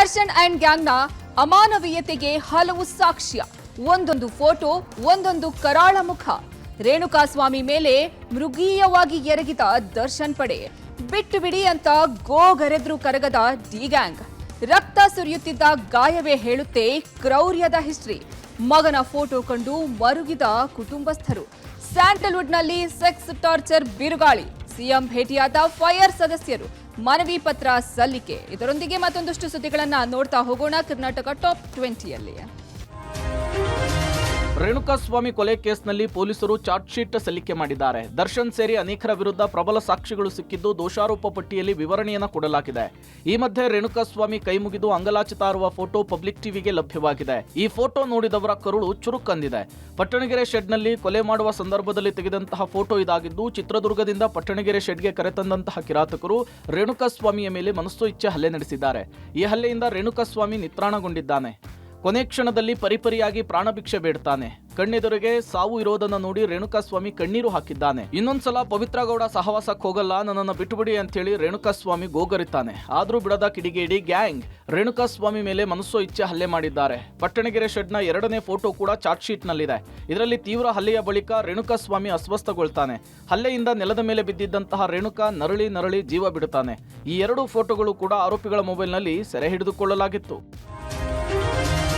Darshan and ಗ್ಯಾಂಗ್ನ ಅಮಾನವೀಯತೆಗೆ ಹಲವು ಸಾಕ್ಷ್ಯ. ಒಂದೊಂದು ಫೋಟೋ, ಒಂದೊಂದು ಕರಾಳ ಮುಖ. ರೇಣುಕಾಸ್ವಾಮಿ ಮೇಲೆ ಮೃಗೀಯವಾಗಿ ಎರಗಿದ ದರ್ಶನ್ ಪಡೆ. ಬಿಟ್ಟು ಬಿಡಿ ಅಂತ ಗೋಗರೆದ್ರು ಕರಗದ ಡಿ ಗ್ಯಾಂಗ್. ರಕ್ತ ಸುರಿಯುತ್ತಿದ್ದ ಗಾಯವೇ ಹೇಳುತ್ತೆ ಕ್ರೌರ್ಯದ ಹಿಸ್ಟ್ರಿ. ಮಗನ ಫೋಟೋ ಕಂಡು ಮರುಗಿದ ಕುಟುಂಬಸ್ಥರು. ಸ್ಯಾಂಡಲ್ವುಡ್ನಲ್ಲಿ ಸೆಕ್ಸ್ ಟಾರ್ಚರ್ ಬಿರುಗಾಳಿ. ಸಿಎಂ ಭೇಟಿಯಾದ ಫೈರ್ ಸದಸ್ಯರು. ಮನವಿ ಪತ್ರ ಸಲ್ಲಿಕೆ. ಇದರೊಂದಿಗೆ ಮತ್ತೊಂದಷ್ಟು ಸುದ್ದಿಗಳನ್ನ ನೋಡ್ತಾ ಹೋಗೋಣ ಕರ್ನಾಟಕ ಟಾಪ್ 20ಯಲ್ಲಿ. ರೇಣುಕಾಸ್ವಾಮಿ ಕೊಲೆ ಕೇಸ್ನಲ್ಲಿ ಪೊಲೀಸರು ಚಾರ್ಜ್ ಶೀಟ್ ಸಲ್ಲಿಕೆ ಮಾಡಿದ್ದಾರೆ. ದರ್ಶನ್ ಸೇರಿ ಅನೇಕರ ವಿರುದ್ಧ ಪ್ರಬಲ ಸಾಕ್ಷಿಗಳು ಸಿಕ್ಕಿದ್ದು ದೋಷಾರೋಪ ಪಟ್ಟಿಯಲ್ಲಿ ವಿವರಣೆಯನ್ನು ಕೊಡಲಾಗಿದೆ. ಈ ಮಧ್ಯೆ ರೇಣುಕಾಸ್ವಾಮಿ ಕೈ ಮುಗಿದು ಅಂಗಲಾಚಿತಾರುವ ಫೋಟೋ ಪಬ್ಲಿಕ್ ಟಿವಿಗೆ ಲಭ್ಯವಾಗಿದೆ. ಈ ಫೋಟೋ ನೋಡಿದವರ ಕರುಳು ಚುರುಕಂದಿದೆ. ಪಟ್ಟಣಗೆರೆ ಶೆಡ್ನಲ್ಲಿ ಕೊಲೆ ಮಾಡುವ ಸಂದರ್ಭದಲ್ಲಿ ತೆಗೆದಂತಹ ಫೋಟೋ ಇದಾಗಿದ್ದು, ಚಿತ್ರದುರ್ಗದಿಂದ ಪಟ್ಟಣಗೆರೆ ಶೆಡ್ಗೆ ಕರೆತಂದಂತಹ ಕಿರಾತಕರು ರೇಣುಕಾಸ್ವಾಮಿಯ ಮೇಲೆ ಮನಸ್ಸೋ ಇಚ್ಛೆ ಹಲ್ಲೆ ನಡೆಸಿದ್ದಾರೆ. ಈ ಹಲ್ಲೆಯಿಂದ ರೇಣುಕಾಸ್ವಾಮಿ ನಿತ್ರಾಣಗೊಂಡಿದ್ದಾನೆ. ಕೊನೆ ಕ್ಷಣದಲ್ಲಿ ಪರಿಪರಿಯಾಗಿ ಪ್ರಾಣಭಿಕ್ಷೆ ಬೇಡ್ತಾನೆ. ಕಣ್ಣೆದುರಿಗೆ ಸಾವು ಇರೋದನ್ನ ನೋಡಿ ರೇಣುಕಾಸ್ವಾಮಿ ಕಣ್ಣೀರು ಹಾಕಿದ್ದಾನೆ. ಇನ್ನೊಂದ್ಸಲ ಪವಿತ್ರ ಗೌಡ ಸಹವಾಸಕ್ಕೆ ಹೋಗಲ್ಲ, ನನ್ನನ್ನು ಬಿಟ್ಟುಬಿಡಿ ಅಂತೇಳಿ ರೇಣುಕಾಸ್ವಾಮಿ ಗೋಗರಿತಾನೆ. ಆದ್ರೂ ಬಿಡದ ಕಿಡಿಗೇಡಿ ಗ್ಯಾಂಗ್ ರೇಣುಕಾಸ್ವಾಮಿ ಮೇಲೆ ಮನಸ್ಸೋ ಇಚ್ಛೆ ಹಲ್ಲೆ ಮಾಡಿದ್ದಾರೆ. ಪಟ್ಟಣಗೆರೆ ಶೆಡ್ನ 2ನೇ ಫೋಟೋ ಕೂಡ ಚಾರ್ಜ್ ಶೀಟ್ ನಲ್ಲಿದೆ. ಇದರಲ್ಲಿ ತೀವ್ರ ಹಲ್ಲೆಯ ಬಳಿಕ ರೇಣುಕಾಸ್ವಾಮಿ ಅಸ್ವಸ್ಥಗೊಳ್ತಾನೆ. ಹಲ್ಲೆಯಿಂದ ನೆಲದ ಮೇಲೆ ಬಿದ್ದಿದ್ದಂತಹ ರೇಣುಕಾ ನರಳಿ ಜೀವ ಬಿಡುತ್ತಾನೆ. ಈ 2 ಫೋಟೋಗಳು ಕೂಡ ಆರೋಪಿಗಳ ಮೊಬೈಲ್ನಲ್ಲಿ ಸೆರೆ ಹಿಡಿದುಕೊಳ್ಳಲಾಗಿತ್ತು.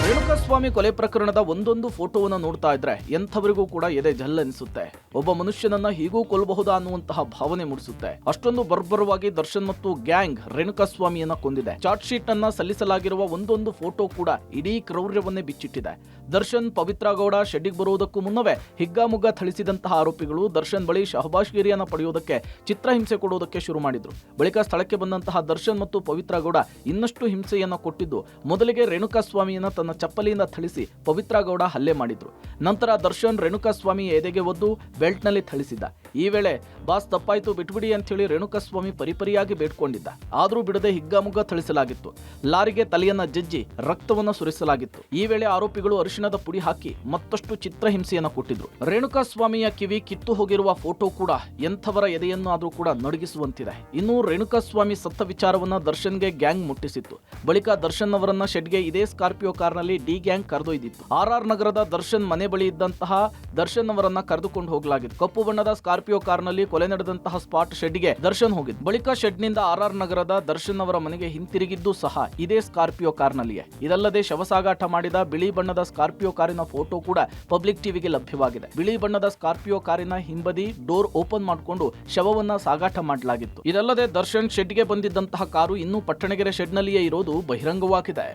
ರೇಣುಕಾಸ್ವಾಮಿ ಕೊಲೆ ಪ್ರಕರಣದ ಒಂದೊಂದು ಫೋಟೋವನ್ನು ನೋಡ್ತಾ ಇದ್ರೆ ಎಂಥವರಿಗೂ ಕೂಡ ಎದೆ ಜಲ್ಲನಿಸುತ್ತೆ. ಒಬ್ಬ ಮನುಷ್ಯನನ್ನ ಹೀಗೂ ಕೊಲ್ಲಬಹುದಾ ಅನ್ನುವಂತಹ ಭಾವನೆ ಮೂಡಿಸುತ್ತೆ. ಅಷ್ಟೊಂದು ಬರ್ಬರವಾಗಿ ದರ್ಶನ್ ಮತ್ತು ಗ್ಯಾಂಗ್ ರೇಣುಕಾಸ್ವಾಮಿಯನ್ನ ಕೊಂದಿದೆ. ಚಾರ್ಜ್ ಶೀಟ್ ಅನ್ನ ಸಲ್ಲಿಸಲಾಗಿರುವ ಒಂದೊಂದು ಫೋಟೋ ಕೂಡ ಇಡೀ ಕ್ರೌರ್ಯವನ್ನೇ ಬಿಚ್ಚಿಟ್ಟಿದೆ. ದರ್ಶನ್ ಪವಿತ್ರ ಗೌಡ ಶೆಡ್ಡಿಗೆ ಬರುವುದಕ್ಕೂ ಮುನ್ನವೇ ಹಿಗ್ಗಾಮುಗ್ಗಾ ಥಳಿಸಿದಂತಹ ಆರೋಪಿಗಳು ದರ್ಶನ್ ಬಳಿ ಶಹಬಾಷ್ಗಿರಿಯನ್ನ ಪಡೆಯುವುದಕ್ಕೆ ಚಿತ್ರಹಿಂಸೆ ಕೊಡುವುದಕ್ಕೆ ಶುರು ಮಾಡಿದ್ರು. ಬಳಿಕ ಸ್ಥಳಕ್ಕೆ ಬಂದಂತಹ ದರ್ಶನ್ ಮತ್ತು ಪವಿತ್ರ ಗೌಡ ಇನ್ನಷ್ಟು ಹಿಂಸೆಯನ್ನ ಕೊಟ್ಟಿದ್ದು, ಮೊದಲಿಗೆ ರೇಣುಕಾಸ್ವಾಮಿಯನ್ನ ತನ್ನ ಚಪ್ಪಲಿಯಿಂದ ಥಳಿಸಿ ಪವಿತ್ರ ಗೌಡ ಹಲ್ಲೆ ಮಾಡಿದ್ರು. ನಂತರ ದರ್ಶನ್ ರೇಣುಕಾಸ್ವಾಮಿ ಎದೆಗೆ ಒದ್ದು ಬೆಲ್ಟ್ ನಲ್ಲಿ ಥಳಿಸಿದ್ದ. ಈ ವೇಳೆ ಬಾಸ್ ತಪ್ಪಾಯ್ತು ಬಿಟ್ಬಿಡಿ ಅಂತ ಹೇಳಿ ರೇಣುಕಾಸ್ವಾಮಿ ಪರಿಪರಿಯಾಗಿ ಬೇಡ್ಕೊಂಡಿದ್ದ. ಆದ್ರೂ ಬಿಡದೆ ಹಿಗ್ಗಾಮುಗ್ಗಾ ಥಳಿಸಲಾಗಿತ್ತು. ಲಾರಿಗೆ ತಲೆಯನ್ನ ಜಜ್ಜಿ ರಕ್ತವನ್ನ ಸುರಿಸಲಾಗಿತ್ತು. ಈ ವೇಳೆ ಆರೋಪಿಗಳು ಅರಿಶಿಣದ ಪುಡಿ ಹಾಕಿ ಮತ್ತಷ್ಟು ಚಿತ್ರಹಿಂಸೆಯನ್ನ ಕೊಟ್ಟಿದ್ರು. ರೇಣುಕಾಸ್ವಾಮಿಯ ಕಿವಿ ಕಿತ್ತು ಹೋಗಿರುವ ಫೋಟೋ ಕೂಡ ಎಂಥವರ ಎದೆಯನ್ನು ಆದ್ರೂ ಕೂಡ ನಡುಗಿಸುವಂತಿದೆ. ಇನ್ನು ರೇಣುಕಾಸ್ವಾಮಿ ಸತ್ತ ವಿಚಾರವನ್ನ ದರ್ಶನ್ಗೆ ಗ್ಯಾಂಗ್ ಮುಟ್ಟಿಸಿತ್ತು. ಬಳಿಕ ದರ್ಶನ್ ಅವರನ್ನ ಶೆಡ್ಗೆ ಇದೇ ಸ್ಕಾರ್ಪಿಯೋ ಕಾರ್ನಲ್ಲಿ ಡಿ ಗ್ಯಾಂಗ್ ಕರೆದೊಯ್ದಿತ್ತು. RR ನಗರದ ದರ್ಶನ್ ಮನೆ ಬಳಿ ಇದ್ದಂತಹ ದರ್ಶನ್ ಅವರನ್ನ ಕರೆದುಕೊಂಡು ಹೋಗಲಾಗಿತ್ತು. ಕಪ್ಪು ಬಣ್ಣದ ಸ್ಕಾರ್ಪಿಯೋ ಕಾರ್ನಲ್ಲಿ ಕೊಲೆ ನಡೆದಂತಹ ಸ್ಪಾಟ್ ಶೆಡ್ಗೆ ದರ್ಶನ್ ಹೋಗಿದ್ದು. ಬಳಿಕ ಶೆಡ್ನಿಂದ RR ನಗರದ ದರ್ಶನ್ ಅವರ ಮನೆಗೆ ಹಿಂತಿರುಗಿದ್ದು ಸಹ ಇದೇ ಸ್ಕಾರ್ಪಿಯೋ ಕಾರ್ನಲ್ಲಿಯೇ. ಇದಲ್ಲದೆ ಶವ ಸಾಗಾಟ ಮಾಡಿದ ಬಿಳಿ ಬಣ್ಣದ ಸ್ಕಾರ್ಪಿಯೋ ಕಾರಿನ ಫೋಟೋ ಕೂಡ ಪಬ್ಲಿಕ್ ಟಿವಿಗೆ ಲಭ್ಯವಾಗಿದೆ. ಬಿಳಿ ಬಣ್ಣದ ಸ್ಕಾರ್ಪಿಯೋ ಕಾರಿನ ಹಿಂಬದಿ ಡೋರ್ ಓಪನ್ ಮಾಡಿಕೊಂಡು ಶವವನ್ನ ಸಾಗಾಟ ಮಾಡಲಾಗಿತ್ತು. ಇದಲ್ಲದೆ ದರ್ಶನ್ ಶೆಡ್ಗೆ ಬಂದಿದ್ದಂತಹ ಕಾರು ಇನ್ನೂ ಪಟ್ಟಣಗೆರೆ ಶೆಡ್ನಲ್ಲಿಯೇ ಇರೋದು ಬಹಿರಂಗವಾಗಿದೆ.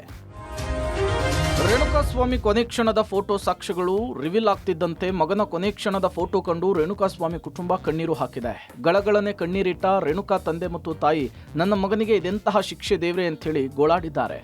ರೇಣುಕಾಸ್ವಾಮಿ ಕೊನೆ ಕ್ಷಣದ ಫೋಟೋ ಸಾಕ್ಷ್ಯಗಳು ರಿವೀಲ್ ಆಗ್ತಿದ್ದಂತೆ ಮಗನ ಕೊನೆ ಕ್ಷಣದ ಫೋಟೋ ಕಂಡು ರೇಣುಕಾಸ್ವಾಮಿ ಕುಟುಂಬ ಕಣ್ಣೀರು ಹಾಕಿದೆ. ಗಳಗಳನೆ ಕಣ್ಣೀರಿಟ್ಟ ರೇಣುಕಾ ತಂದೆ ಮತ್ತು ತಾಯಿ, ನನ್ನ ಮಗನಿಗೆ ಇದೆಂತಹ ಶಿಕ್ಷೆ ದೇವ್ರೆ ಅಂತೇಳಿ ಗೋಳಾಡಿದ್ದಾರೆ.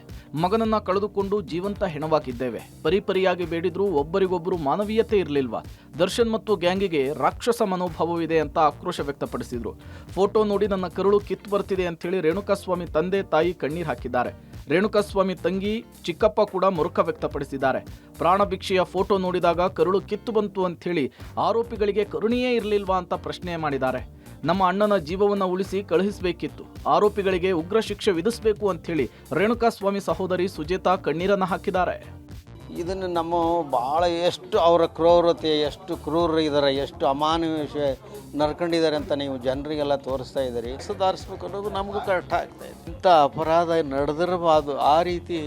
ಮಗನನ್ನ ಕಳೆದುಕೊಂಡು ಜೀವಂತ ಹೆಣವಾಗಿದ್ದೇವೆ. ಪರಿಪರಿಯಾಗಿ ಬೇಡಿದ್ರೂ ಒಬ್ಬರಿಗೊಬ್ಬರು ಮಾನವೀಯತೆ ಇರಲಿಲ್ವಾ? ದರ್ಶನ್ ಮತ್ತು ಗ್ಯಾಂಗಿಗೆ ರಾಕ್ಷಸ ಮನೋಭಾವವಿದೆ ಅಂತ ಆಕ್ರೋಶ ವ್ಯಕ್ತಪಡಿಸಿದ್ರು. ಫೋಟೋ ನೋಡಿ ನನ್ನ ಕರುಳು ಕಿತ್ತು ಬರ್ತಿದೆ ಅಂತೇಳಿ ರೇಣುಕಾಸ್ವಾಮಿ ತಂದೆ ತಾಯಿ ಕಣ್ಣೀರು ಹಾಕಿದ್ದಾರೆ. ರೇಣುಕಾಸ್ವಾಮಿ ತಂಗಿ ಚಿಕ್ಕಪ್ಪ ಕೂಡ ಮುರುಕ ವ್ಯಕ್ತಪಡಿಸಿದ್ದಾರೆ. ಪ್ರಾಣಭಿಕ್ಷೆಯ ಫೋಟೋ ನೋಡಿದಾಗ ಕರುಳು ಕಿತ್ತು ಬಂತು ಅಂಥೇಳಿ ಆರೋಪಿಗಳಿಗೆ ಕರುಣೆಯೇ ಇರಲಿಲ್ವಾ ಅಂತ ಪ್ರಶ್ನೆ ಮಾಡಿದ್ದಾರೆ. ನಮ್ಮ ಅಣ್ಣನ ಜೀವವನ್ನು ಉಳಿಸಿ ಕಳುಹಿಸಬೇಕಿತ್ತು, ಆರೋಪಿಗಳಿಗೆ ಉಗ್ರ ಶಿಕ್ಷೆ ವಿಧಿಸಬೇಕು ಅಂಥೇಳಿ ರೇಣುಕಾಸ್ವಾಮಿ ಸಹೋದರಿ ಸುಜೇತಾ ಕಣ್ಣೀರನ್ನು ಹಾಕಿದ್ದಾರೆ. ಇದನ್ನು ನಮ್ಮ ಭಾಳ ಎಷ್ಟು ಅವರ ಕ್ರೂರತೆ, ಎಷ್ಟು ಕ್ರೂರ ಇದ್ದಾರೆ, ಎಷ್ಟು ಅಮಾನುಷ ನಡ್ಕೊಂಡಿದ್ದಾರೆ ಅಂತ ನೀವು ಜನರಿಗೆಲ್ಲ ತೋರಿಸ್ತಾ ಇದ್ದೀರಿ. ಸುಧಾರಿಸ್ಬೇಕು ಅನ್ನೋದು ನಮಗೂ ಕರೆಕ್ಟ್ ಆಗ್ತಾ ಇದೆ. ಇಂಥ ಅಪರಾಧ ನಡೆದಿರಬಾರ್ದು. ಆ ರೀತಿ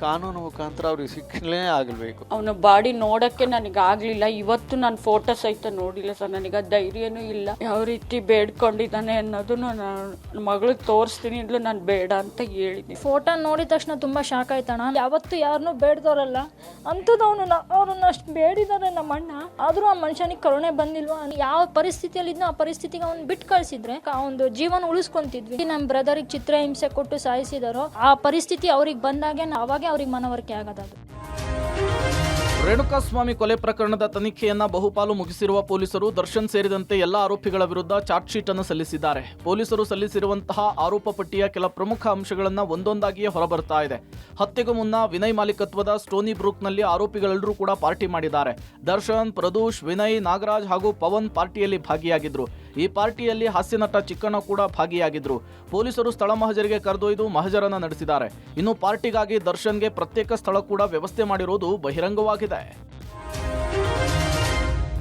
ಕಾನೂನು ಮುಖಾಂತರ ಅವ್ರಿಗೆ ಶಿಕ್ಷಣೆ ಆಗಬೇಕು. ಅವನ ಬಾಡಿ ನೋಡಕ್ಕೆ ನನಗೆ ಆಗ್ಲಿಲ್ಲ. ಇವತ್ತು ನಾನು ಫೋಟೋ ಸಹಿತ ನೋಡಿಲ್ಲ ಸರ್. ನನಗೆ ಧೈರ್ಯನೂ ಇಲ್ಲ. ಯಾವ ರೀತಿ ಬೇಡ್ಕೊಂಡಿದ್ದಾನೆ ಅನ್ನೋದನ್ನು ನನ್ನ ಮಗಳಿಗೆ ತೋರಿಸ್ತೀನಿ, ಇಲ್ಲ ನಾನು ಬೇಡ ಅಂತ ಹೇಳಿದ್ದೀನಿ. ಫೋಟೋ ನೋಡಿದ ತಕ್ಷಣ ತುಂಬಾ ಶಾಕ್ ಆಯ್ತಣ್ಣ. ಯಾವತ್ತು ಯಾರನ್ನೂ ಬೇಡ್ದವ್ರಲ್ಲ, ಅಂಥದ್ದು ಅವ್ರನ್ನ ಅಷ್ಟು ಬೇಡಿದ್ದಾರೆ ನಮ್ಮ ಅಣ್ಣ. ಆದ್ರೂ ಆ ಮನುಷ್ಯನಿಗೆ ಕರುಣೆ ಬಂದಿಲ್ವಾ? ಯಾವ ಪರಿಸ್ಥಿತಿಯಲ್ಲಿ ಇದ್ನೋ ಆ ಪರಿಸ್ಥಿತಿಗೆ ಅವ್ನು ಬಿಟ್ಟು ಕಳಿಸಿದ್ರೆ ಒಂದು ಜೀವನ ಉಳಿಸ್ಕೊಂತಿದ್ವಿ. ನಮ್ಮ ಬ್ರದರಿಗೆ ಚಿತ್ರಹಿಂಸೆ ಕೊಟ್ಟು ಸಾಯಿಸಿದಾರೋ ಆ ಪರಿಸ್ಥಿತಿ ಅವ್ರಿಗೆ ಬಂದಾಗೆ ಅವಾಗೆ ಅವ್ರಿಗೆ ಮನವರಿಕೆ ಆಗೋದು. ರೇಣುಕಾಸ್ವಾಮಿ ಕೊಲೆ ಪ್ರಕರಣದ ತನಿಖೆಯನ್ನ ಬಹುಪಾಲು ಮುಗಿಸಿರುವ ಪೊಲೀಸರು ದರ್ಶನ್ ಸೇರಿದಂತೆ ಎಲ್ಲ ಆರೋಪಿಗಳ ವಿರುದ್ಧ ಚಾರ್ಜ್ ಶೀಟ್ ಅನ್ನು ಸಲ್ಲಿಸಿದ್ದಾರೆ. ಪೊಲೀಸರು ಸಲ್ಲಿಸಿರುವಂತಹ ಆರೋಪ ಪಟ್ಟಿಯ ಕೆಲ ಪ್ರಮುಖ ಅಂಶಗಳನ್ನ ಒಂದೊಂದಾಗಿಯೇ ಹೊರಬರ್ತಾ ಇದೆ. ಹತ್ಯೆಗೂ ಮುನ್ನ ವಿನಯ್ ಮಾಲೀಕತ್ವದ ಸ್ಟೋನಿ ಬ್ರೂಕ್ನಲ್ಲಿ ಆರೋಪಿಗಳೆಲ್ಲರೂ ಕೂಡ ಪಾರ್ಟಿ ಮಾಡಿದ್ದಾರೆ. ದರ್ಶನ್, ಪ್ರದೂಷ್, ವಿನಯ್, ನಾಗರಾಜ್ ಹಾಗೂ ಪವನ್ ಪಾರ್ಟಿಯಲ್ಲಿ ಭಾಗಿಯಾಗಿದ್ರು. ಈ ಪಾರ್ಟಿಯಲ್ಲಿ ಹಾಸ್ಯನಟ ಚಿಕ್ಕಣ್ಣ ಕೂಡ ಭಾಗಿಯಾಗಿದ್ರು. ಪೊಲೀಸರು ಸ್ಥಳ ಮಹಜರಿಗೆ ಕರೆದೊಯ್ದು ಮಹಜರನ್ನ ನಡೆಸಿದ್ದಾರೆ. ಇನ್ನು ಪಾರ್ಟಿಗಾಗಿ ದರ್ಶನ್ಗೆ ಪ್ರತ್ಯೇಕ ಸ್ಥಳ ಕೂಡ ವ್ಯವಸ್ಥೆ ಮಾಡಿರುವುದು ಬಹಿರಂಗವಾಗಿದೆ.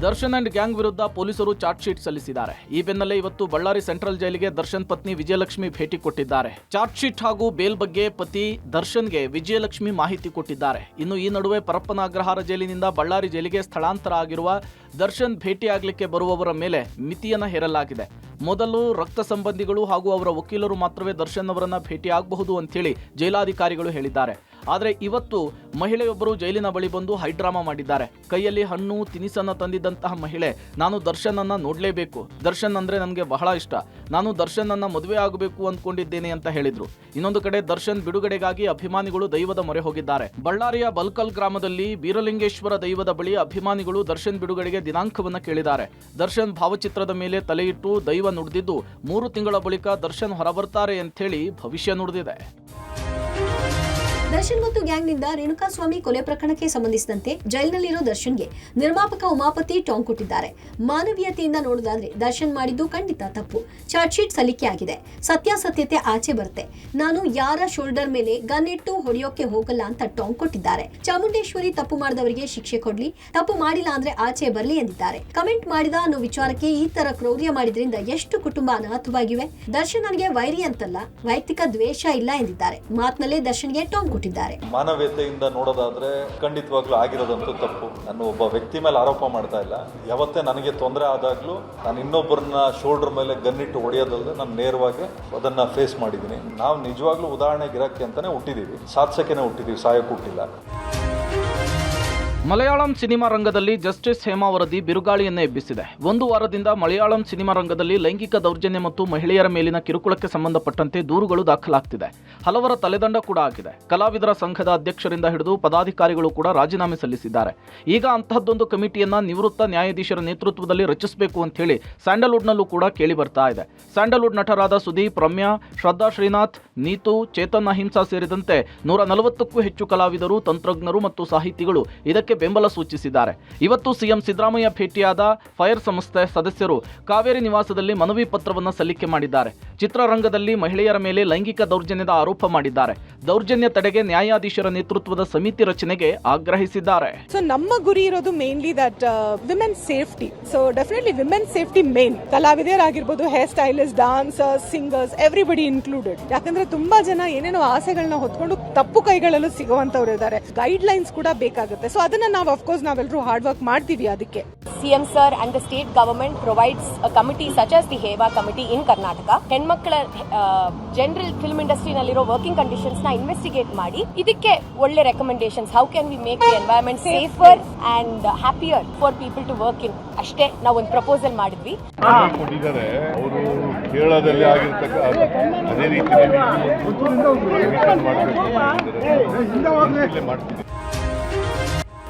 ದರ್ಶನ್ ಅಂಡ್ ಗ್ಯಾಂಗ್ ವಿರುದ್ಧ ಪೊಲೀಸರು ಚಾರ್ಜ್ ಶೀಟ್ ಸಲ್ಲಿಸಿದ್ದಾರೆ. ಈ ಬೆನ್ನಲ್ಲೇ ಇವತ್ತು ಬಳ್ಳಾರಿ ಸೆಂಟ್ರಲ್ ಜೈಲಿಗೆ ದರ್ಶನ್ ಪತ್ನಿ ವಿಜಯಲಕ್ಷ್ಮಿ ಭೇಟಿ ಕೊಟ್ಟಿದ್ದಾರೆ. ಚಾರ್ಜ್ ಶೀಟ್ ಹಾಗೂ ಬೇಲ್ ಬಗ್ಗೆ ಪತಿ ದರ್ಶನ್ಗೆ ವಿಜಯಲಕ್ಷ್ಮಿ ಮಾಹಿತಿ ಕೊಟ್ಟಿದ್ದಾರೆ. ಇನ್ನು ಈ ನಡುವೆ ಪರಪ್ಪನ ಅಗ್ರಹಾರ ಜೈಲಿನಿಂದ ಬಳ್ಳಾರಿ ಜೈಲಿಗೆ ಸ್ಥಳಾಂತರ ಆಗಿರುವ ದರ್ಶನ್ ಭೇಟಿಯಾಗಲಿಕ್ಕೆ ಬರುವವರ ಮೇಲೆ ಮಿತಿಯನ್ನ ಹೇರಲಾಗಿದೆ. ಮೊದಲು ರಕ್ತ ಸಂಬಂಧಿಗಳು ಹಾಗೂ ಅವರ ವಕೀಲರು ಮಾತ್ರವೇ ದರ್ಶನ್ ಅವರನ್ನ ಭೇಟಿಯಾಗಬಹುದು ಅಂತೇಳಿ ಜೈಲಾಧಿಕಾರಿಗಳು ಹೇಳಿದ್ದಾರೆ. ಆದರೆ ಇವತ್ತು ಮಹಿಳೆಯೊಬ್ಬರು ಜೈಲಿನ ಬಳಿ ಬಂದು ಹೈಡ್ರಾಮಾ ಮಾಡಿದ್ದಾರೆ. ಕೈಯಲ್ಲಿ ಹಣ್ಣು ತಿನಿಸನ್ನ ತಂದಿದ್ದಂತಹ ಮಹಿಳೆ, ನಾನು ದರ್ಶನ್ ಅನ್ನ ನೋಡ್ಲೇಬೇಕು, ದರ್ಶನ್ ಅಂದ್ರೆ ನನಗೆ ಬಹಳ ಇಷ್ಟ, ನಾನು ದರ್ಶನ್ ಅನ್ನ ಮದುವೆ ಆಗಬೇಕು ಅಂದ್ಕೊಂಡಿದ್ದೇನೆ ಅಂತ ಹೇಳಿದ್ರು. ಇನ್ನೊಂದು ಕಡೆ ದರ್ಶನ್ ಬಿಡುಗಡೆಗಾಗಿ ಅಭಿಮಾನಿಗಳು ದೈವದ ಮೊರೆ ಹೋಗಿದ್ದಾರೆ. ಬಳ್ಳಾರಿಯ ಬಲ್ಕಲ್ ಗ್ರಾಮದಲ್ಲಿ ಬೀರಲಿಂಗೇಶ್ವರ ದೈವದ ಬಳಿ ಅಭಿಮಾನಿಗಳು ದರ್ಶನ್ ಬಿಡುಗಡೆಗೆ ದಿನಾಂಕವನ್ನ ಕೇಳಿದ್ದಾರೆ. ದರ್ಶನ್ ಭಾವಚಿತ್ರದ ಮೇಲೆ ತಲೆಯಿಟ್ಟು ದೈವ ನುಡಿದಿದ್ದು 3 ತಿಂಗಳ ಬಳಿಕ ದರ್ಶನ್ ಹೊರಬರ್ತಾರೆ ಅಂಥೇಳಿ ಭವಿಷ್ಯ ನುಡಿದಿದೆ. ದರ್ಶನ್ ಮತ್ತು ಗ್ಯಾಂಗ್ನಿಂದ ರೇಣುಕಾಸ್ವಾಮಿ ಕೊಲೆ ಪ್ರಕರಣಕ್ಕೆ ಸಂಬಂಧಿಸಿದಂತೆ ಜೈಲಿನಲ್ಲಿರೋ ದರ್ಶನ್ಗೆ ನಿರ್ಮಾಪಕ ಉಮಾಪತಿ ಟಾಂಗ್ ಕೊಟ್ಟಿದ್ದಾರೆ. ಮಾನವೀಯತೆಯಿಂದ ನೋಡೋದಾದ್ರೆ ದರ್ಶನ್ ಮಾಡಿದ್ದು ಖಂಡಿತ ತಪ್ಪು. ಚಾರ್ಜ್ ಶೀಟ್ ಸಲ್ಲಿಕೆಯಾಗಿದೆ, ಸತ್ಯಾಸತ್ಯತೆ ಆಚೆ ಬರುತ್ತೆ. ನಾನು ಯಾರ ಶೋಲ್ಡರ್ ಮೇಲೆ ಗನ್ ಇಟ್ಟು ಹೊಡೆಯೋಕೆ ಹೋಗಲ್ಲ ಅಂತ ಟಾಂಗ್ ಕೊಟ್ಟಿದ್ದಾರೆ. ಚಾಮುಂಡೇಶ್ವರಿ ತಪ್ಪು ಮಾಡಿದವರಿಗೆ ಶಿಕ್ಷೆ ಕೊಡ್ಲಿ, ತಪ್ಪು ಮಾಡಿಲ್ಲ ಅಂದ್ರೆ ಆಚೆ ಬರ್ಲಿ ಎಂದಿದ್ದಾರೆ. ಕಮೆಂಟ್ ಮಾಡಿದ ಅನ್ನೋ ವಿಚಾರಕ್ಕೆ ಈ ತರ ಕ್ರೌರ್ಯ ಮಾಡಿದ್ರಿಂದ ಎಷ್ಟು ಕುಟುಂಬ ಅನಾಹುತವಾಗಿವೆ. ದರ್ಶನ್ ನನಗೆ ವೈರಿ ಅಂತಲ್ಲ, ವೈಯಕ್ತಿಕ ದ್ವೇಷ ಇಲ್ಲ ಎಂದಿದ್ದಾರೆ. ಮಾತಿನಲ್ಲೇ ದರ್ಶನ್ಗೆ ಟಾಂಗ್ ಕೊಟ್ಟಿದ್ದಾರೆ. ಮಾನವೀಯತೆಯಿಂದ ನೋಡೋದಾದ್ರೆ ಖಂಡಿತವಾಗ್ಲೂ ಆಗಿರೋದಂತೂ ತಪ್ಪು. ನಾನು ಒಬ್ಬ ವ್ಯಕ್ತಿ ಮೇಲೆ ಆರೋಪ ಮಾಡ್ತಾ ಇಲ್ಲ. ಯಾವತ್ತೇ ನನಗೆ ತೊಂದರೆ ಆದಾಗ್ಲೂ ನಾನು ಇನ್ನೊಬ್ಬರನ್ನ ಶೋಲ್ಡರ್ ಮೇಲೆ ಗನ್ನಿಟ್ಟು ಹೊಡೆಯೋದಲ್ಲದೆ ನಾನು ನೇರವಾಗಿ ಅದನ್ನ ಫೇಸ್ ಮಾಡಿದ್ದೀನಿ. ನಾವು ನಿಜವಾಗ್ಲೂ ಉದಾಹರಣೆಗೆ ಇರಕ್ಕೆ ಅಂತಾನೆ ಹುಟ್ಟಿದೀವಿ, ಸಾಧಿಸೋಕೆನೆ ಹುಟ್ಟಿದೀವಿ, ಸಾಯಕ್ಕೆ ಹುಟ್ಟಿಲ್ಲ. ಮಲಯಾಳಂ ಸಿನಿಮಾ ರಂಗದಲ್ಲಿ ಜಸ್ಟಿಸ್ ಹೇಮಾ ವರದಿ ಬಿರುಗಾಳಿಯನ್ನೇ ಎಬ್ಬಿಸಿದೆ. ಒಂದು ವಾರದಿಂದ ಮಲಯಾಳಂ ಸಿನಿಮಾ ರಂಗದಲ್ಲಿ ಲೈಂಗಿಕ ದೌರ್ಜನ್ಯ ಮತ್ತು ಮಹಿಳೆಯರ ಮೇಲಿನ ಕಿರುಕುಳಕ್ಕೆ ಸಂಬಂಧಪಟ್ಟಂತೆ ದೂರುಗಳು ದಾಖಲಾಗ್ತಿದೆ. ಹಲವರ ತಲೆದಂಡ ಕೂಡ ಆಗಿದೆ. ಕಲಾವಿದರ ಸಂಘದ ಅಧ್ಯಕ್ಷರಿಂದ ಹಿಡಿದು ಪದಾಧಿಕಾರಿಗಳು ಕೂಡ ರಾಜೀನಾಮೆ ಸಲ್ಲಿಸಿದ್ದಾರೆ. ಈಗ ಅಂತಹದ್ದೊಂದು ಕಮಿಟಿಯನ್ನ ನಿವೃತ್ತ ನ್ಯಾಯಾಧೀಶರ ನೇತೃತ್ವದಲ್ಲಿ ರಚಿಸಬೇಕು ಅಂತ ಹೇಳಿ ಸ್ಯಾಂಡಲ್ವುಡ್ನಲ್ಲೂ ಕೂಡ ಕೇಳಿ ಬರ್ತಾ ಇದೆ. ಸ್ಯಾಂಡಲ್ವುಡ್ ನಟರಾದ ಸುದೀಪ್, ರಮ್ಯಾ, ಶ್ರದ್ಧಾ ಶ್ರೀನಾಥ್, ನೀತು, ಚೇತನ್ ಅಹಿಂಸಾ ಸೇರಿದಂತೆ 140ಕ್ಕೂ ಹೆಚ್ಚು ಕಲಾವಿದರು, ತಂತ್ರಜ್ಞರು ಮತ್ತು ಸಾಹಿತಿಗಳು ಇದಕ್ಕೆ ಬೆಂಬಲ ಸೂಚಿಸಿದ್ದಾರೆ. ಇವತ್ತು ಸಿಎಂ ಸಿದ್ದರಾಮಯ್ಯ ಭೇಟಿಯಾದ ಫೈರ್ ಸಂಸ್ಥೆ ಸದಸ್ಯರು ಕಾವೇರಿ ನಿವಾಸದಲ್ಲಿ ಮನವಿ ಪತ್ರವನ್ನು ಸಲ್ಲಿಕೆ ಮಾಡಿದ್ದಾರೆ. ಚಿತ್ರರಂಗದಲ್ಲಿ ಮಹಿಳೆಯರ ಮೇಲೆ ಲೈಂಗಿಕ ದೌರ್ಜನ್ಯದ ಆರೋಪ ಮಾಡಿದ್ದಾರೆ. ದೌರ್ಜನ್ಯ ತಡೆಗೆ ನ್ಯಾಯಾಧೀಶರ ನೇತೃತ್ವದ ಸಮಿತಿ ರಚನೆಗೆ ಆಗ್ರಹಿಸಿದ್ದಾರೆ. ಸೊ ನಮ್ಮ ಗುರಿ ಇರೋದು mainly that women safety. So definitely women safety main. ಕಲಾವಿದರಾಗಿರ್ಬೋದು, hair stylist, dancers, singers, everybody included. ಯಾಕಂದ್ರೆ ತುಂಬಾ ಜನ ಏನೇನೋ ಆಸೆಗಳನ್ನ ಹೊತ್ಕೊಂಡು ತಪ್ಪು ಕೈಗಳಲ್ಲೂ ಸಿಗುವಂತವ್ರು ಇದ್ದಾರೆ. ಗೈಡ್ ಲೈನ್ಸ್ ಕೂಡ ಬೇಕಾಗುತ್ತೆ. ಸೊ ಅದನ್ನ ನಾವು ಅಫ್ಕೋರ್ಸ್ ನಾವೆಲ್ಲರೂ ಹಾರ್ಡ್ ವರ್ಕ್ ಮಾಡ್ತೀವಿ. ಅದಕ್ಕೆ CM sir and the state government provides a committee such as the HEVA committee in Karnataka. ಹೆಣ್ಮಕ್ಕಳ ಜನರಲ್ ಫಿಲ್ಮ್ ಇಂಡಸ್ಟ್ರಿ ನಲ್ಲಿರೋ ವರ್ಕಿಂಗ್ ಕಂಡೀಷನ್ಸ್ ನ ಇನ್ವೆಸ್ಟಿಗೇಟ್ ಮಾಡಿ ಇದಕ್ಕೆ ಒಳ್ಳೆ recommendations, how can we make the environment safer and happier for people to work in, ಅಷ್ಟೇ ನಾವು ಒಂದು proposal ಮಾಡಿದ್ವಿ. ಕೊಟ್ಟಿದ್ದಾರೆ ಅವರು ಕೇರಳದಲ್ಲಿ ಆಗಿರ್ತಕ್ಕ ಅದೇ ರೀತಿಯಲ್ಲಿ ಮಾಡ್ತೀವಿ.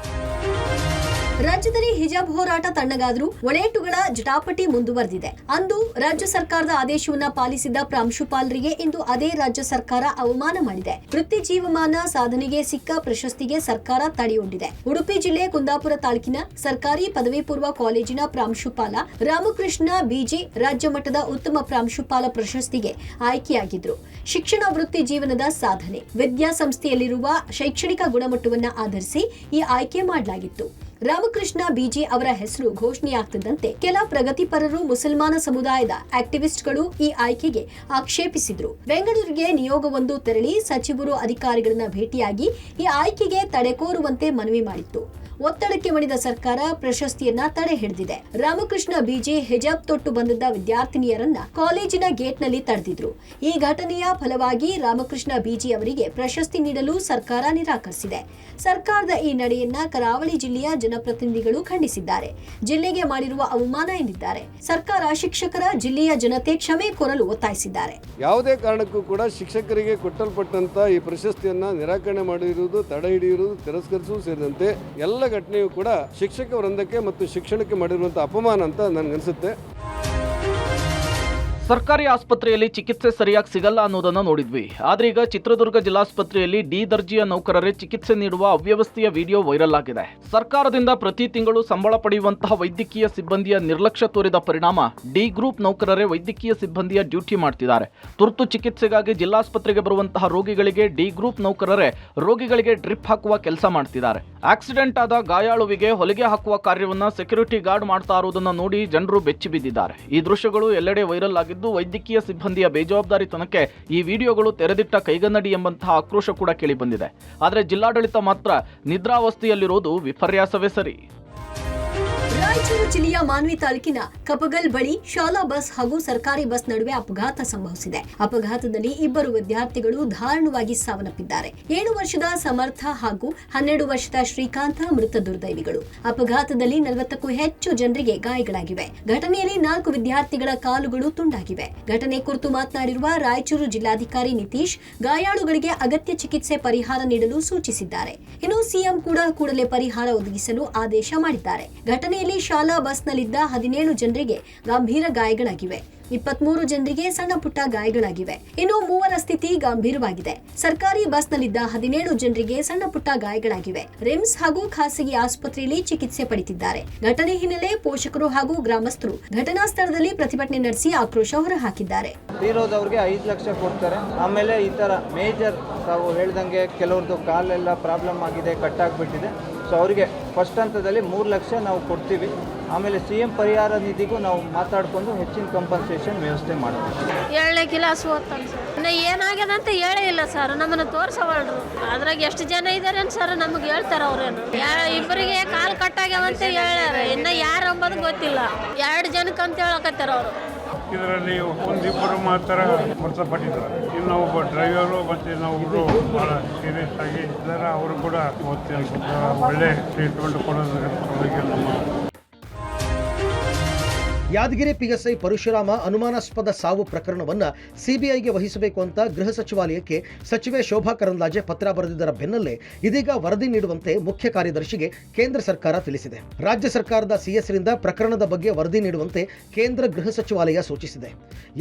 ರಾಜ್ಯದಲ್ಲಿ ಹಿಜಾಬ್ ಹೋರಾಟ ತಣ್ಣಗಾದ್ರೂ ಒಳೇಟುಗಳ ಜಟಾಪಟಿ ಮುಂದುವರೆದಿದೆ. ಅಂದು ರಾಜ್ಯ ಸರ್ಕಾರದ ಆದೇಶವನ್ನ ಪಾಲಿಸಿದ ಪ್ರಾಂಶುಪಾಲರಿಗೆ ಇಂದು ಅದೇ ರಾಜ್ಯ ಸರ್ಕಾರ ಅವಮಾನ ಮಾಡಿದೆ. ವೃತ್ತಿ ಜೀವಮಾನ ಸಾಧನೆಗೆ ಸಿಕ್ಕ ಪ್ರಶಸ್ತಿಗೆ ಸರ್ಕಾರ ತಡೆಯೊಡ್ಡಿದೆ. ಉಡುಪಿ ಜಿಲ್ಲೆ ಕುಂದಾಪುರ ತಾಲೂಕಿನ ಸರ್ಕಾರಿ ಪದವಿ ಪೂರ್ವ ಕಾಲೇಜಿನ ಪ್ರಾಂಶುಪಾಲ ರಾಮಕೃಷ್ಣ ಬಿಜಿ ರಾಜ್ಯ ಮಟ್ಟದ ಉತ್ತಮ ಪ್ರಾಂಶುಪಾಲ ಪ್ರಶಸ್ತಿಗೆ ಆಯ್ಕೆಯಾಗಿದ್ರು. ಶಿಕ್ಷಣ ವೃತ್ತಿ ಜೀವನದ ಸಾಧನೆ, ವಿದ್ಯಾಸಂಸ್ಥೆಯಲ್ಲಿರುವ ಶೈಕ್ಷಣಿಕ ಗುಣಮಟ್ಟವನ್ನ ಆಧರಿಸಿ ಈ ಆಯ್ಕೆ ಮಾಡಲಾಗಿತ್ತು. ರಾಮಕೃಷ್ಣ ಬಿಜಿ ಅವರ ಹೆಸರು ಘೋಷಣೆಯಾಗ್ತಿದ್ದಂತೆ ಕೆಲ ಪ್ರಗತಿಪರರು, ಮುಸಲ್ಮಾನ ಸಮುದಾಯದ ಆಕ್ಟಿವಿಸ್ಟ್ಗಳು ಈ ಆಯ್ಕೆಗೆ ಆಕ್ಷೇಪಿಸಿದ್ರು. ಬೆಂಗಳೂರಿಗೆ ನಿಯೋಗವೊಂದು ತೆರಳಿ ಸಚಿವರು, ಅಧಿಕಾರಿಗಳನ್ನ ಭೇಟಿಯಾಗಿ ಈ ಆಯ್ಕೆಗೆ ತಡೆ ಕೋರುವಂತೆ ಮನವಿ ಮಾಡಿತ್ತು. ಒತ್ತಡಕ್ಕೆ ಮಣಿದ ಸರ್ಕಾರ ಪ್ರಶಸ್ತಿಯನ್ನ ತಡೆ ಹಿಡಿದಿದೆ. ರಾಮಕೃಷ್ಣ ಬಿಜಿ ಹಿಜಾಬ್ ತೊಟ್ಟು ಬಂದಿದ್ದ ವಿದ್ಯಾರ್ಥಿನಿಯರನ್ನ ಕಾಲೇಜಿನ ಗೇಟ್ನಲ್ಲಿ ತಡೆದಿದ್ರು. ಈ ಘಟನೆಯ ಫಲವಾಗಿ ರಾಮಕೃಷ್ಣ ಬಿಜಿ ಅವರಿಗೆ ಪ್ರಶಸ್ತಿ ನೀಡಲು ಸರ್ಕಾರ ನಿರಾಕರಿಸಿದೆ. ಸರ್ಕಾರದ ಈ ನಡೆಯನ್ನ ಕರಾವಳಿ ಜಿಲ್ಲೆಯ ಜನಪ್ರತಿನಿಧಿಗಳು ಖಂಡಿಸಿದ್ದಾರೆ. ಜಿಲ್ಲೆಗೆ ಮಾಡಿರುವ ಅವಮಾನ ಎಂದಿದ್ದಾರೆ. ಸರ್ಕಾರ ಶಿಕ್ಷಕರ, ಜಿಲ್ಲೆಯ ಜನತೆ ಕ್ಷಮೆ ಕೋರಲು ಒತ್ತಾಯಿಸಿದ್ದಾರೆ. ಯಾವುದೇ ಕಾರಣಕ್ಕೂ ಕೂಡ ಶಿಕ್ಷಕರಿಗೆ ಕೊಟ್ಟಲ್ಪಟ್ಟಂತ ಈ ಪ್ರಶಸ್ತಿಯನ್ನ ನಿರಾಕರಣೆ ಮಾಡಿರುವುದು, ತಡೆ ಹಿಡಿಯುವುದು, ತಿರಸ್ಕರಿಸುವುದು ಸೇರಿದಂತೆ ಎಲ್ಲ ಘಟನೆಯು ಕೂಡ ಶಿಕ್ಷಕ ವೃಂದಕ್ಕೆ ಮತ್ತು ಶಿಕ್ಷಣಕ್ಕೆ ಮಾಡಿರುವಂತಹ ಅಪಮಾನ ಅಂತ ನನಗನ್ಸುತ್ತೆ. ಸರ್ಕಾರಿ ಆಸ್ಪತ್ರೆಯಲ್ಲಿ ಚಿಕಿತ್ಸೆ ಸರಿಯಾಗಿ ಸಿಗಲ್ಲ ಅನ್ನೋದನ್ನ ನೋಡಿದ್ವಿ. ಆದ್ರೆ ಈಗ ಚಿತ್ರದುರ್ಗ ಜಿಲ್ಲಾಸ್ಪತ್ರೆಯಲ್ಲಿ ಡಿ ದರ್ಜೆಯ ನೌಕರರೇ ಚಿಕಿತ್ಸೆ ನೀಡುವ ಅವ್ಯವಸ್ಥೆಯ ವಿಡಿಯೋ ವೈರಲ್ ಆಗಿದೆ. ಸರ್ಕಾರದಿಂದ ಪ್ರತಿ ತಿಂಗಳು ಸಂಬಳ ಪಡೆಯುವಂತಹ ವೈದ್ಯಕೀಯ ಸಿಬ್ಬಂದಿಯ ನಿರ್ಲಕ್ಷ್ಯ ತೋರಿದ ಪರಿಣಾಮ ಡಿ ಗ್ರೂಪ್ ನೌಕರರೇ ವೈದ್ಯಕೀಯ ಸಿಬ್ಬಂದಿಯ ಡ್ಯೂಟಿ ಮಾಡ್ತಿದ್ದಾರೆ. ತುರ್ತು ಚಿಕಿತ್ಸೆಗಾಗಿ ಜಿಲ್ಲಾಸ್ಪತ್ರೆಗೆ ಬರುವಂತಹ ರೋಗಿಗಳಿಗೆ ಡಿ ಗ್ರೂಪ್ ನೌಕರರೇ ರೋಗಿಗಳಿಗೆ ಡ್ರಿಪ್ ಹಾಕುವ ಕೆಲಸ ಮಾಡ್ತಿದ್ದಾರೆ. ಆಕ್ಸಿಡೆಂಟ್ ಆದ ಗಾಯಾಳುವಿಗೆ ಹೊಲಿಗೆ ಹಾಕುವ ಕಾರ್ಯವನ್ನ ಸೆಕ್ಯೂರಿಟಿ ಗಾರ್ಡ್ ಮಾಡ್ತಾ ಇರುವುದನ್ನು ನೋಡಿ ಜನರು ಬೆಚ್ಚಿ ಬಿದ್ದಿದ್ದಾರೆ. ಈ ದೃಶ್ಯಗಳು ಎಲ್ಲೆಡೆ ವೈರಲ್ ಆಗಿದ್ದು ವೈದ್ಯಕೀಯ ಸಿಬ್ಬಂದಿಯ ಬೇಜವಾಬ್ದಾರಿತನಕ್ಕೆ ಈ ವಿಡಿಯೋಗಳು ತೆರೆದಿಟ್ಟ ಕೈಗನ್ನಡಿ ಎಂಬಂತಹ ಆಕ್ರೋಶ ಕೂಡ ಕೇಳಿಬಂದಿದೆ. ಆದರೆ ಜಿಲ್ಲಾಡಳಿತ ಮಾತ್ರ ನಿದ್ರಾವಸ್ಥೆಯಲ್ಲಿರೋದು ವಿಪರ್ಯಾಸವೇ ಸರಿ. ರಾಯಚೂರು ಜಿಲ್ಲೆಯ ಮಾನ್ವಿ ತಾಲೂಕಿನ ಕಪಗಲ್ ಬಳಿ ಶಾಲಾ ಬಸ್ ಹಾಗೂ ಸರ್ಕಾರಿ ಬಸ್ ನಡುವೆ ಅಪಘಾತ ಸಂಭವಿಸಿದೆ. ಅಪಘಾತದಲ್ಲಿ ಇಬ್ಬರು ವಿದ್ಯಾರ್ಥಿಗಳು ದಾರುಣವಾಗಿ ಸಾವನ್ನಪ್ಪಿದ್ದಾರೆ. 7 ವರ್ಷದ ಸಮರ್ಥ ಹಾಗೂ 12 ವರ್ಷದ ಶ್ರೀಕಾಂತ ಮೃತ ದುರ್ದೈವಿಗಳು. ಅಪಘಾತದಲ್ಲಿ 40ಕ್ಕೂ ಹೆಚ್ಚು ಜನರಿಗೆ ಗಾಯಗಳಾಗಿವೆ. ಘಟನೆಯಲ್ಲಿ 4 ವಿದ್ಯಾರ್ಥಿಗಳ ಕಾಲುಗಳು ತುಂಡಾಗಿವೆ. ಘಟನೆ ಕುರಿತು ಮಾತನಾಡಿರುವ ರಾಯಚೂರು ಜಿಲ್ಲಾಧಿಕಾರಿ ನಿತೀಶ್, ಗಾಯಾಳುಗಳಿಗೆ ಅಗತ್ಯ ಚಿಕಿತ್ಸೆ ಪರಿಹಾರ ನೀಡಲು ಸೂಚಿಸಿದ್ದಾರೆ. ಇನ್ನು ಸಿಎಂ ಕೂಡ ಕೂಡಲೇ ಪರಿಹಾರ ಒದಗಿಸಲು ಆದೇಶ ಮಾಡಿದ್ದಾರೆ. ಘಟನೆಯಲ್ಲಿ ಶಾಲಾ ಬಸ್ನಲ್ಲಿದ್ದ 17 ಜನರಿಗೆ ಗಂಭೀರ ಗಾಯಗಳಾಗಿವೆ. 23 ಜನರಿಗೆ ಸಣ್ಣ ಪುಟ್ಟ ಗಾಯಗಳಾಗಿವೆ. ಇನ್ನು 3 ಸ್ಥಿತಿ ಗಂಭೀರವಾಗಿದೆ. ಸರ್ಕಾರಿ ಬಸ್ನಲ್ಲಿದ್ದ 17 ಜನರಿಗೆ ಸಣ್ಣ ಪುಟ್ಟ ಗಾಯಗಳಾಗಿವೆ. ರಿಮ್ಸ್ ಹಾಗೂ ಖಾಸಗಿ ಆಸ್ಪತ್ರೆಯಲ್ಲಿ ಚಿಕಿತ್ಸೆ ಪಡೆದಿದ್ದಾರೆ. ಘಟನೆ ಹಿನ್ನೆಲೆ ಪೋಷಕರು ಹಾಗೂ ಗ್ರಾಮಸ್ಥರು ಘಟನಾ ಸ್ಥಳದಲ್ಲಿ ಪ್ರತಿಭಟನೆ ನಡೆಸಿ ಆಕ್ರೋಶ ಹೊರಹಾಕಿದ್ದಾರೆ. ತೀರೋದವ್ರಿಗೆ 5 ಲಕ್ಷ ಕೊಡ್ತಾರೆ. ಆಮೇಲೆ ಈ ತರ ಮೇಜರ್ ತಾವು ಹೇಳ್ದಂಗೆ ಕೆಲವ್ರದ್ದು ಕಾಲೆಲ್ಲ ಪ್ರಾಬ್ಲಮ್ ಆಗಿದೆ, ಕಟ್ಟಾಗ್ಬಿಟ್ಟಿದೆ. ಸೊ ಅವರಿಗೆ ಫಸ್ಟ್ ಹಂತದಲ್ಲಿ 3 ಲಕ್ಷ ನಾವು ಕೊಡ್ತೀವಿ. ಆಮೇಲೆ CM ಪರಿಹಾರ ನಿಧಿಗೂ ನಾವು ಮಾತಾಡ್ಕೊಂಡು ಹೆಚ್ಚಿನ ಕಂಪನ್ಸೇಷನ್ ವ್ಯವಸ್ಥೆ ಮಾಡ್ತೀವಿ. 7 ಕಿಲಾಸ್ ಓದ್ತಾನೆ ಸರ್. ಇನ್ನು ಏನಾಗ್ಯದ ಅಂತ ಹೇಳೇ ಇಲ್ಲ ಸರ್, ನಮ್ಮನ್ನು ತೋರಿಸವಲ್ರು. ಅದ್ರಾಗ ಎಷ್ಟು ಜನ ಇದ್ದಾರೆ ಸರ್ ನಮಗೆ ಹೇಳ್ತಾರ ಅವ್ರೇನು. ಇಬ್ಬರಿಗೆ ಕಾಲು ಕಟ್ಟಾಗ್ಯಾವಂತ ಹೇಳ್ಯಾರ, ಇನ್ನು ಯಾರು ಅಂಬೋದು ಗೊತ್ತಿಲ್ಲ. 2 ಜನಕ್ಕೆ ಅಂತ ಹೇಳಕತ್ತಾರ ಅವರು. ಇದರಲ್ಲಿ ಒಂದಿಬ್ಬರು ಮಾತ್ರ ಮೃತಪಟ್ಟಿದ್ದಾರೆ. ಇನ್ನು ಒಬ್ಬ ಡ್ರೈವರು ಮತ್ತು ಇನ್ನೊಬ್ಬರು ಭಾಳ ಸೀರಿಯಸ್ ಆಗಿ ಇದ್ದಾರೆ. ಅವರು ಕೂಡ ಒಳ್ಳೆ ಟ್ರೀಟ್ಮೆಂಟ್ ಕೊಡೋದಕ್ಕೆ ನಮ್ಮ ಯಾದಗಿರಿ PSI ಪರಶುರಾಮ ಅನುಮಾನಾಸ್ಪದ ಸಾವು ಪ್ರಕರಣವನ್ನು CBIಗೆ ವಹಿಸಬೇಕು ಅಂತ ಗೃಹ ಸಚಿವಾಲಯಕ್ಕೆ ಸಚಿವೆ ಶೋಭಾ ಕರಂದ್ಲಾಜೆ ಪತ್ರ ಬರೆದಿದ್ದರ ಬೆನ್ನಲ್ಲೇ ಇದೀಗ ವರದಿ ನೀಡುವಂತೆ ಮುಖ್ಯ ಕಾರ್ಯದರ್ಶಿಗೆ ಕೇಂದ್ರ ಸರ್ಕಾರ ತಿಳಿಸಿದೆ. ರಾಜ್ಯ ಸರ್ಕಾರದ CS ರಿಂದ ಪ್ರಕರಣದ ಬಗ್ಗೆ ವರದಿ ನೀಡುವಂತೆ ಕೇಂದ್ರ ಗೃಹ ಸಚಿವಾಲಯ ಸೂಚಿಸಿದೆ.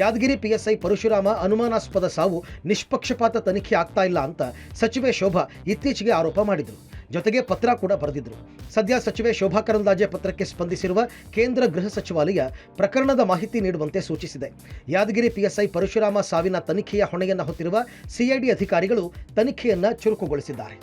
ಯಾದಗಿರಿ PSI ಪರಶುರಾಮ ಅನುಮಾನಾಸ್ಪದ ಸಾವು ನಿಷ್ಪಕ್ಷಪಾತ ತನಿಖೆ ಆಗ್ತಾ ಇಲ್ಲ ಅಂತ ಸಚಿವೆ ಶೋಭಾ ಇತ್ತೀಚೆಗೆ ಆರೋಪ ಮಾಡಿದರು. ಜೊತೆಗೆ ಪತ್ರ ಕೂಡ ಬರೆದಿದ್ರು. ಸದ್ಯ ಸಚಿವೆ ಶೋಭಾ ಕರಂದ್ಲಾಜೆ ಪತ್ರಕ್ಕೆ ಸ್ಪಂದಿಸಿರುವ ಕೇಂದ್ರ ಗೃಹ ಸಚಿವಾಲಯ ಪ್ರಕರಣದ ಮಾಹಿತಿ ನೀಡುವಂತೆ ಸೂಚಿಸಿದೆ. ಯಾದಗಿರಿ PSI ಪರಶುರಾಮ ಸಾವಿನ ತನಿಖೆಯ ಹೊಣೆಯನ್ನು ಹೊತ್ತಿರುವ CID ಅಧಿಕಾರಿಗಳು ತನಿಖೆಯನ್ನು ಚುರುಕುಗೊಳಿಸಿದ್ದಾರೆ.